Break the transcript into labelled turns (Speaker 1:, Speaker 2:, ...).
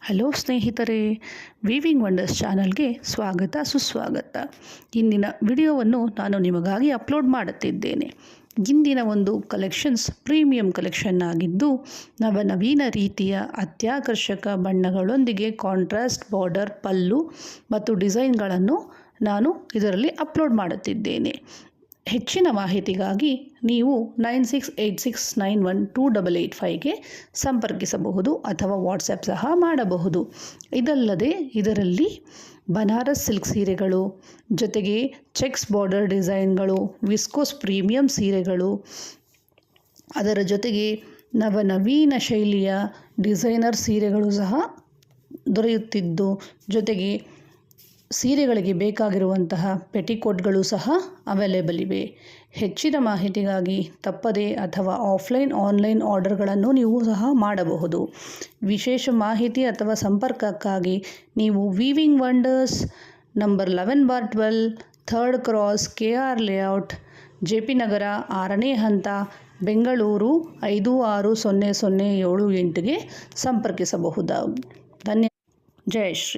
Speaker 1: Hello ಸ್ನೇಹಿತರೆ, weaving wonders ಚಾನಲ್ಗೆ ಸ್ವಾಗತ ಸುಸ್ವಾಗತ. ಇಂದಿನ ವಿಡಿಯೋವನ್ನು ನಾನು ನಿಮಗಾಗಿ ಅಪ್ಲೋಡ್ ಮಾಡುತ್ತಿದ್ದೇನೆ. ಇಂದಿನ ಒಂದು ಕಲೆಕ್ಷನ್ಸ್ ಪ್ರೀಮಿಯಂ ಕಲೆಕ್ಷನ್ ಆಗಿದ್ದು, ನವನವೀನ ರೀತಿಯ ಅತ್ಯಾಕರ್ಷಕ ಬಣ್ಣಗಳೊಂದಿಗೆ ಕಾಂಟ್ರಾಸ್ಟ್ ಬಾರ್ಡರ್ ಪಲ್ಲು ಮತ್ತು ಡಿಸೈನ್ಗಳನ್ನು ನಾನು ಇದರಲ್ಲಿ ಅಪ್ಲೋಡ್ ಮಾಡುತ್ತಿದ್ದೇನೆ. ಹೆಚ್ಚಿನ ಮಾಹಿತಿಗಾಗಿ ನೀವು 9686912885ಗೆ ಸಂಪರ್ಕಿಸಬಹುದು ಅಥವಾ ವಾಟ್ಸಪ್ ಸಹ ಮಾಡಬಹುದು. ಇದಲ್ಲದೆ ಇದರಲ್ಲಿ ಬನಾರಸ್ ಸಿಲ್ಕ್ ಸೀರೆಗಳು, ಜೊತೆಗೆ ಚೆಕ್ಸ್ ಬಾರ್ಡರ್ ಡಿಸೈನ್ಗಳು, ವಿಸ್ಕೋಸ್ ಪ್ರೀಮಿಯಂ ಸೀರೆಗಳು, ಅದರ ಜೊತೆಗೆ ನವನವೀನ ಶೈಲಿಯ ಡಿಸೈನರ್ ಸೀರೆಗಳು ಸಹ ದೊರೆಯುತ್ತಿದ್ದು, ಜೊತೆಗೆ ಸೀರೆಗಳಿಗೆ ಬೇಕಾಗಿರುವಂತಹ ಪೆಟಿಕೋಟ್ಗಳು ಸಹ ಅವೈಲೇಬಲ್ ಇವೆ. ಹೆಚ್ಚಿನ ಮಾಹಿತಿಗಾಗಿ ತಪ್ಪದೆ ಅಥವಾ ಆನ್ಲೈನ್ ಆರ್ಡರ್ಗಳನ್ನು ನೀವು ಸಹ ಮಾಡಬಹುದು. ವಿಶೇಷ ಮಾಹಿತಿ ಅಥವಾ ಸಂಪರ್ಕಕ್ಕಾಗಿ ನೀವು weaving wonders number 11/12 3rd cross KR layout, JP ನಗರ 6ನೇ ಹಂತ, ಬೆಂಗಳೂರು 560078ಗೆ ಸಂಪರ್ಕಿಸಬಹುದು. ಧನ್ಯವಾದ. ಜಯ ಶ್ರೀ.